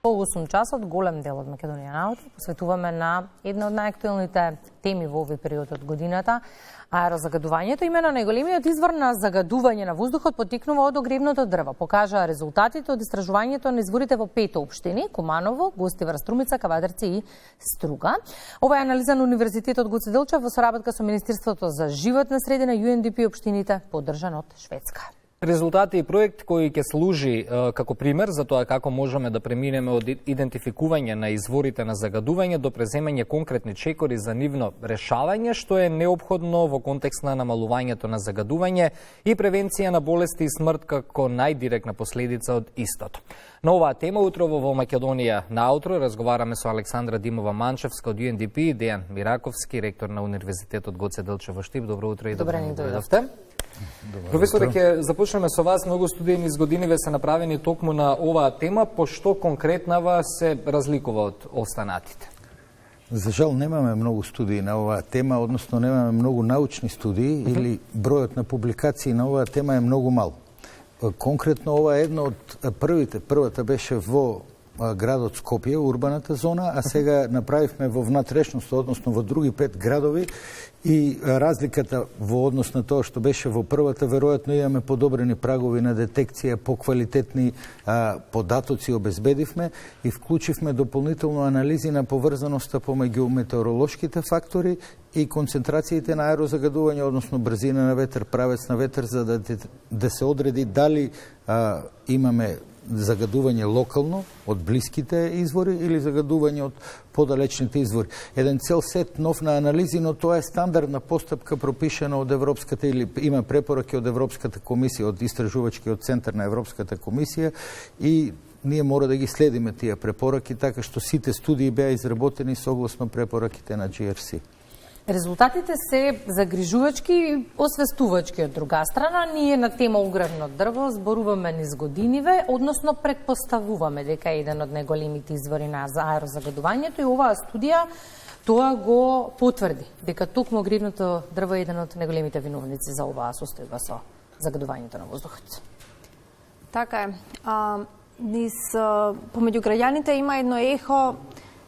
Во 8 часот голем дел од Македонија на аутро посветуваме на една од најактуелните теми во овој период од годината, аерозагадувањето. Имено најголемиот извор на загадување на воздухот потекнува од огревното дрво. Покажаа резултатите од истражувањето на изворите во 5 општини: Куманово, Гостивар, Струмица, Кавадарци и Струга. Ова е анализа на Универзитетот Гоце Делчев во соработка со Министерството за животна средина, UNDP и општините, поддржан од Шведска. Резултати и проект кој ќе служи како пример за тоа како можеме да преминеме од идентификување на изворите на загадување до преземање конкретни чекори за нивно решавање, што е неопходно во контекст на намалувањето на загадување и превенција на болести и смрт како најдиректна последица од истото. На оваа тема утрово во Македонија на аутро разговараме со Александра Димова Манчевска од UNDP и Дејан Мираковски, ректор на Универзитетот Гоце Делчев во Штип. Добро утро и добре ни дојдовте. Професоре, ќе започнеме со вас. Многу студии низ годиниве се направени токму на оваа тема, пошто конкретнава се разликува од останатите? За жал немаме многу студии на оваа тема, односно немаме многу научни студии или бројот на публикации на оваа тема е многу мал. Конкретно ова е една од првата беше во градот Скопје, урбаната зона, а сега направивме во внатрешноста, односно во други 5 градови, и разликата во однос на тоа што беше во првата, веројатно имаме подобрени прагови на детекција, поквалитетни податоци обезбедивме и вклучивме дополнително анализи на поврзаноста помеѓу метеоролошките фактори и концентрациите на аерозагадување, односно брзина на ветер, правец на ветер, за да се одреди дали имаме загадување локално од блиските извори или загадување од подалечните извори. Еден цел сет нов на анализи, но тоа е стандардна постапка пропишена од Европската, или има препораки од Европската комисија, од Истражувачкиот центар на Европската комисија, и ние мора да ги следиме тие препораки, така што сите студии беа изработени согласно препораките на GRC. Резултатите се загрижувачки и освестувачки од друга страна. Ние на тема огревно дрво зборуваме низ годиниве, односно предпоставуваме дека е еден од најголемите извори на аерозагадувањето, и оваа студија тоа го потврди, дека токму огревното дрво е еден од најголемите виновници за оваа состојба со загадувањето на воздухот. Така е. Помеѓу граѓаните има едно ехо,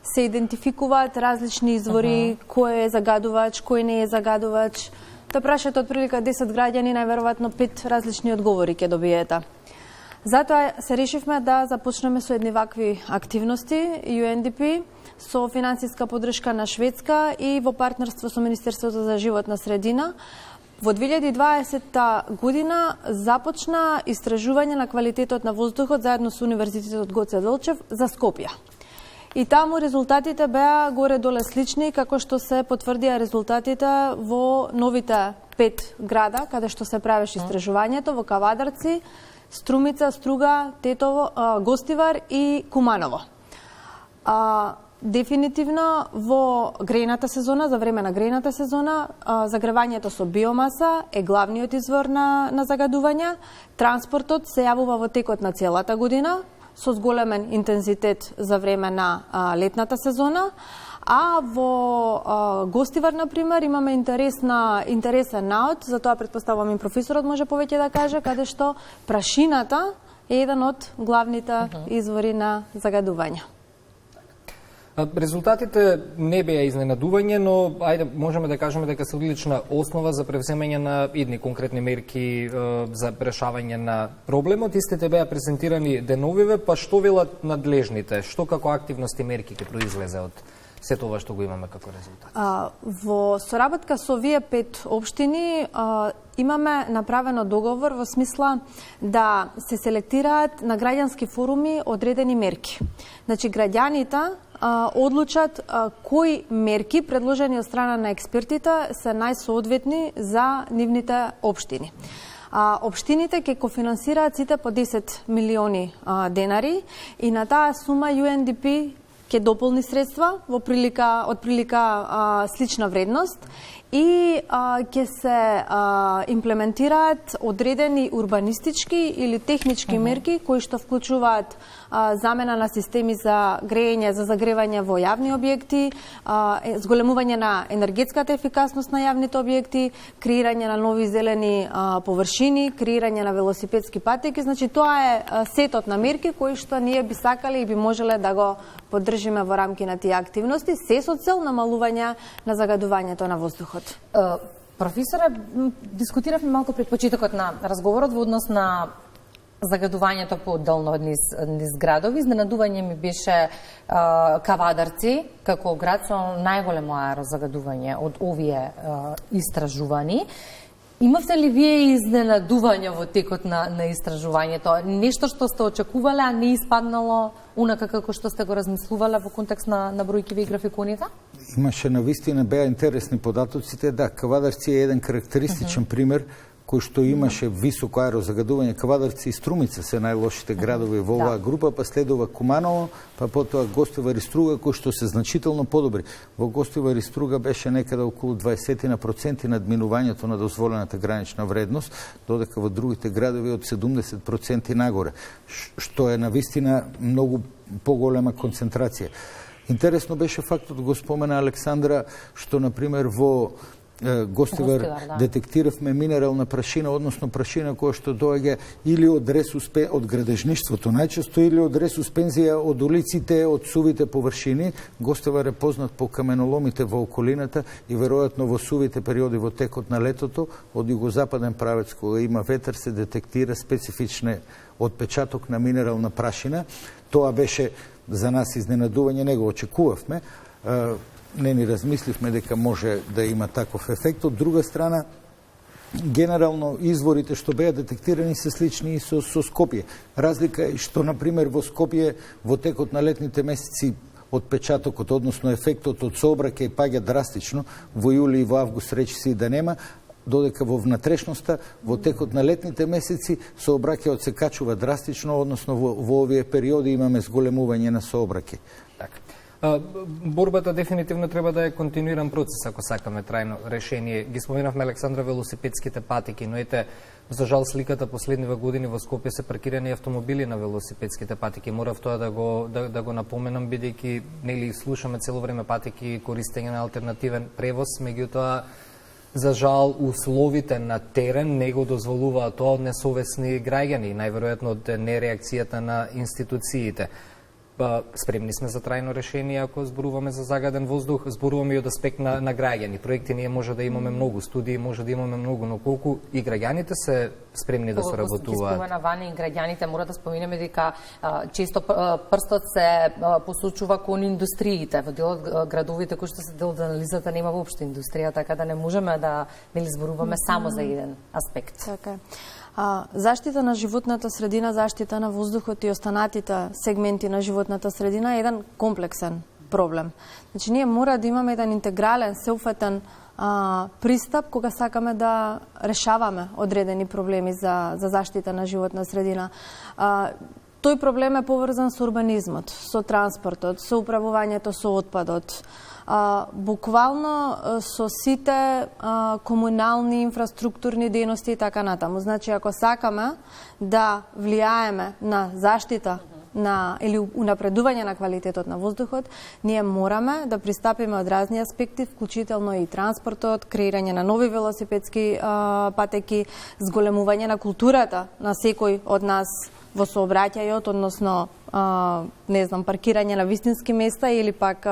се идентификуваат различни извори, кој е загадувач, кој не е загадувач. Да прашате од прилика 10 граѓани, најверојатно 5 различни одговори ќе добиете. Затоа се решивме да започнеме со едни вакви активности, UNDP, со финансиска поддршка на Шведска и во партнерство со Министерството за животна средина. Во 2020 година започна истражување на квалитетот на воздухот заедно со Универзитетот Гоце Делчев за Скопје. И таму резултатите беа горе-доле слични, како што се потврдија резултатите во новите 5 града, каде што се правеше истражувањето, во Кавадарци, Струмица, Струга, Тетово, Гостивар и Куманово. Дефинитивно во грејната сезона, за време на грејната сезона, загревањето со биомаса е главниот извор на загадување. Транспортот се јавува во текот на целата година, со зголемен интензитет за време на летната сезона, а во Гостивар, например, имаме интересен наод, за тоа предпоставувам и професорот може повеќе да каже, каде што прашината е еден од главните извори на загадување. Резултатите не беа изненадување, но можеме да кажеме дека се одлична основа за превземање на идни конкретни мерки за решавање на проблемот. Истите беа презентирани деновиве, па што велат надлежните? Што како активности мерки ќе произлезе од сето ова што го имаме како резултат? Во соработка со овие 5 општини имаме направено договор во смисла да се селектираат на граѓански форуми одредени мерки. Значи, граѓаните одлучат кои мерки предложени од страна на експертите се најсоодветни за нивните општини. Општините ќе кофинансираат сите по 10 милиони денари и на таа сума UNDP ќе дополни средства од прилика слична вредност и ќе се имплементираат одредени урбанистички или технички мерки кои што вклучуваат замена на системи за грејење, за загревање во јавни објекти, зголемување на енергетската ефикасност на јавните објекти, креирање на нови зелени површини, креирање на велосипедски патеки. Значи, тоа е сетот на мерки кои што ние би сакале и би можеле да го поддржиме во рамки на тие активности, се со цел намалување на загадувањето на воздухот. Професоре, дискутиравме малку пред почетокот на разговорот во однос на загадувањето поодделно низ градови. Изненадување ми беше Кавадарци, како град со најголемо аерозагадување од овие истражувани. Имавте ли вие изненадување во текот на истражувањето? Нешто што сте очекувале, а не испаднало унака како што сте го размислувале во контекст на бројкиве и графиконите? Имаше навистина беа интересни податоците. Да, Кавадарци е еден карактеристичен пример кој што имаше високо аерозагадување. Кавадарци и Струмица се најлошите градови во оваа група, па следува Куманово, па потоа Гостивар и Струга, кои што се значително подобри. Во Гостивар и Струга беше некаде околу 20% надминувањето на дозволената гранична вредност, додека во другите градови од 70% нагоре, што е навистина многу поголема концентрација. Интересно беше фактот, го спомена Александра, што, например, во Гостивар детектиравме минерална прашина, односно прашина која што доаѓа или од градежништвото најчесто, или од ресуспензија од улиците, од сувите површини. Гостивар е познат по каменоломите во околината и веројатно во сувите периоди во текот на летото, од југозападен правец кога има ветер се детектира специфичен отпечаток на минерална прашина. Тоа беше за нас изненадување, не го очекувавме. Не ни размисливме дека може да има таков ефект. Од друга страна, генерално изворите што беа детектирани се слични и со Скопје. Разлика е што, например, во Скопје во текот на летните месеци отпечатокот, односно ефектот од сообраќај паѓа драстично, во јули и во август речиси да нема, додека во внатрешноста, во текот на летните месеци, сообраќајот се качува драстично, односно во овие периоди имаме зголемување на сообраќај. Така. Борбата дефинитивно треба да е континуиран процес ако сакаме трајно решение. Ги споменавме, Александра, велосипедските патеки, но ете, за жал сликата последниве години во Скопје се паркирани автомобили на велосипедските патеки. Морав тоа да го напоменам, бидејќи нели слушаме цело време патеки, користење на алтернативен превоз, меѓутоа за жал условите на терен не го дозволуваат тоа од несовесни граѓани, најверојатно од нереакцијата на институциите. Спремни сме за трајно решение ако зборуваме за загаден воздух, зборуваме и од аспект на граѓани. Проекти ние може да имаме многу, студии може да имаме многу, но колку и граѓаните се спремни да соработуваат. Спомена Вани и граѓаните, мора да споминеме дека често прстот се посочува кон индустриите. Во дел од градовите кои што се дел од анализата нема воопшто индустрија, така да не можеме да зборуваме само за еден аспект. Така. Заштита на животната средина, заштита на воздухот и останатите сегменти на животната средина е еден комплексен проблем. Значи, ние мора да имаме еден интегрален, сеуфатен пристап кога сакаме да решаваме одредени проблеми за заштита на животна средина. Тој проблем е поврзан со урбанизмот, со транспортот, со управувањето со отпадот, буквално со сите комунални инфраструктурни дејности и така натаму. Значи, ако сакаме да влијаеме на заштита или унапредување на квалитетот на воздухот, ние мораме да пристапиме од разни аспекти, вклучително и транспортот, креирање на нови велосипедски патеки, зголемување на културата на секој од нас во сообраќајот, односно паркирање на вистински места или пак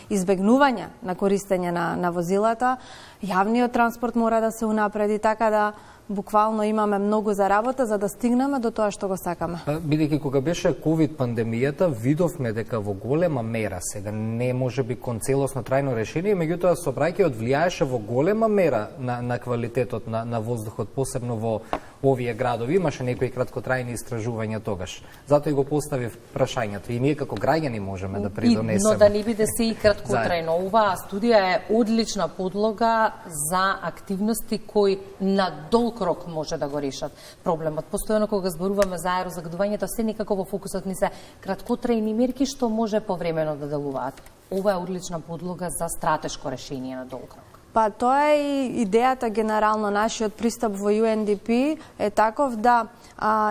избегнување на користење на возилата. Јавниот транспорт мора да се унапреди, така да буквално имаме многу за работа за да стигнеме до тоа што го сакаме. Бидејќи кога беше ковид пандемијата, видовме дека во голема мера, сега не може би кон целосно трајно решение, меѓутоа сообраќајот влијаеше во голема мера на квалитетот на воздухот, посебно во овие градови. Имаше некои краткотрајни истражувања тогаш. Затоа и го поставив прашањето. И ние како граѓани можеме да придонесеме. Но да не биде се и краткотрајно. Оваа студија е одлична подлога за активности кои на долг рок може да го решат проблемот. Постојано кога зборуваме за аерозагадувањето, се некако во фокусот ни се краткотрајни мерки што може повремено да делуваат. Ова е одлична подлога за стратешко решение на долг рок. Па тоа е и идејата генерално, нашиот пристап во UNDP е таков да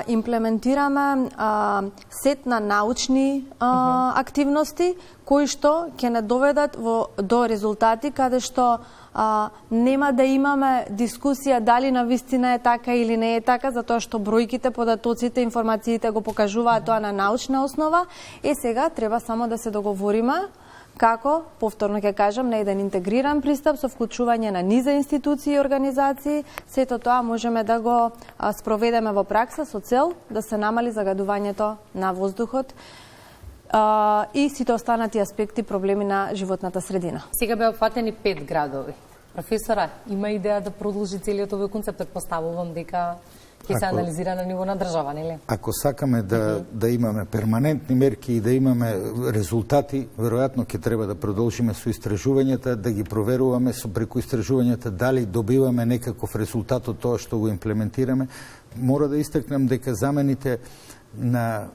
имплементираме сет на научни активности кои што ќе не доведат до резултати каде што нема да имаме дискусија дали навистина е така или не е така, затоа што бројките, податоците, информациите го покажуваат тоа на научна основа. Сега треба само да се договориме како, повторно ќе кажам, на еден интегриран пристап со вклучување на низа институции и организации. Сето тоа можеме да го спроведеме во пракса со цел да се намали загадувањето на воздухот и сите останати аспекти проблеми на животната средина. Сега беа опфатени 5 градови. Професора, има идеја да продолжи целиот овој концепт? Предпоставувам дека ќе се анализира на ниво на држава, нели? Ако сакаме да имаме перманентни мерки и да имаме резултати, веројатно ќе треба да продолжиме со истражувањата, да ги проверуваме со преку истражувањата дали добиваме некаков резултат од тоа што го имплементираме. Мора да истакнам дека замените на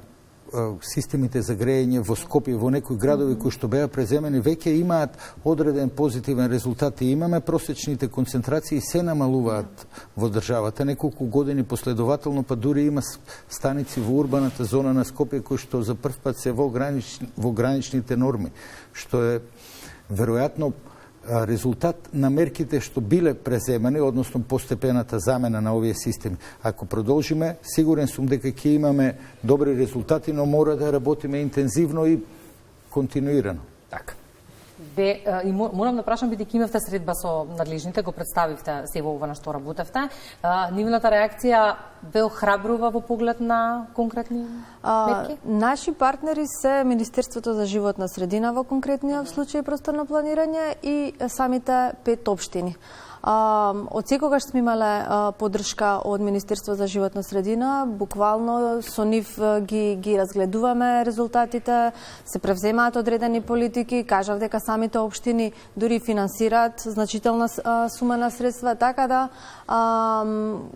системите за грејење во Скопје, во некои градови кои што беа преземени, веќе имаат одреден позитивен резултат и имаме просечните концентрации се намалуваат во државата неколку години последователно, па дури има станици во урбаната зона на Скопје кои што за прв пат се во граничните норми, што е веројатно резултат на мерките што биле преземани, односно постепената замена на овие системи. Ако продолжиме, сигурен сум дека ќе имаме добри резултати, но мора да работиме интензивно и континуирано. Така. И морам да прашам, бидејќи имавте средба со надлежните, го представивте се во ова на што работевте, нивната реакција бе охрабрува во поглед на конкретни мерки? Наши партнери се Министерството за животна средина во конкретниот случај просторно планирање и самите 5 општини. Од секогаш сме имале поддршка од Министерство за животна средина, буквално со нив ги разгледуваме резултатите, се превземаат одредени политики, кажав дека самите општини дури финансираат значителна сума на средства, така да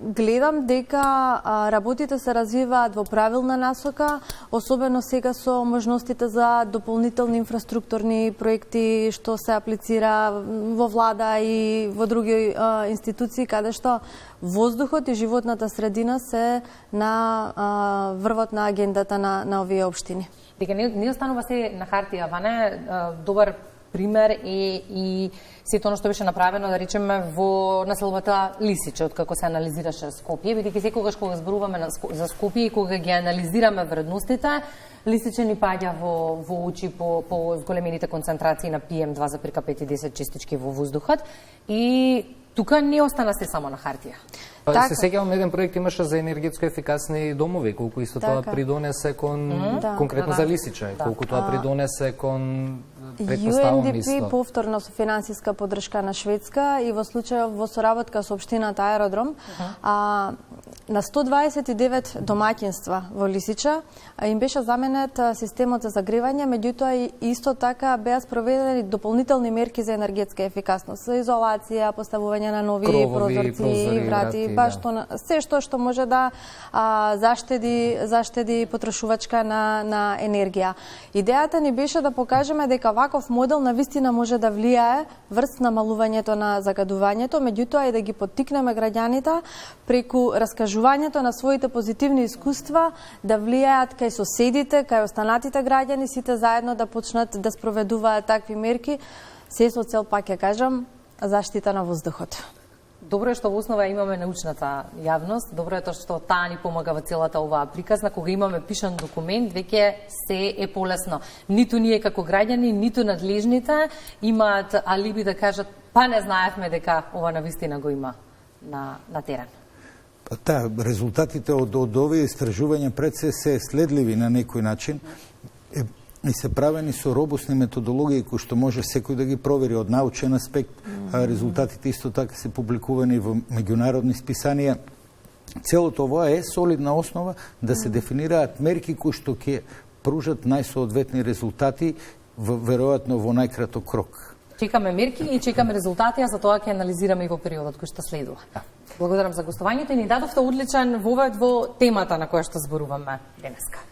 гледам дека работите се развиваат во правилна насока, особено сега со можностите за дополнителни инфраструктурни проекти што се аплицира во влада и во други институции каде што воздухот и животната средина се на врвот на агендата на овие општини. Дека не останува се на хартија, Ване, добар пример е и сето оно што беше направено, да речеме, во населбата Лисиче, откако се анализираше Скопје, бидејќи секогаш кога зборуваме за Скопје и кога ги анализираме вредностите, Лисиче ни паѓа во очи по големените концентрации на PM2,5 и 10 честички во воздухот и тука не остана се само на хартија. Така. Се сеќавам, еден проект имаше за енергетско ефикасни домови, колку исто тоа придонесе конкретно за Лисиче, колку тоа придонесе кон предпоставам исто. UNDP повторно со финансиска поддршка на Шведска и во случај во соработка со општината Аеродром, на 129 домаќинства во Лисиче им беше заменет системот за загревање, меѓутоа исто така беа спроведени дополнителни мерки за енергетска ефикасност, за изолација, поставување на нови прозорци и врати, баш се што може да заштеди потрошувачка на енергија. Идејата ни беше да покажеме дека ваков модел навистина може да влијае врз намалувањето на загадувањето, меѓутоа и да ги поттикнеме граѓаните преку раскажувањето на своите позитивни искуства да влијаат кај соседите, кај останатите граѓани, сите заедно да почнат да спроведуваат такви мерки, се со цел, пак ќе кажам, заштита на воздухот. Добро е што во основа имаме научната јавност, добро е тоа што таа ни помага во целата оваа приказна, кога имаме пишан документ, веќе се е полесно. Ниту ние како граѓани, ниту надлежните имаат алиби да кажат, па не знаевме дека ова навистина го има на терен. Да, резултатите од овие истражувања пред се следливи на некој начин и се правени со робусни методологии кои што може секој да ги провери од научен аспект. Резултатите исто така се публикувани во меѓународни списанија. Целото ова е солидна основа да се дефинираат мерки кои што ќе пружат најсоодветни резултати веројатно во најкраток рок. Чекаме мерки и чекаме резултати, а за тоа ќе анализираме и во периодот кој што следува. Благодарам за гостувањето и ни дадовте одличен вовед во темата на која што зборуваме денеска.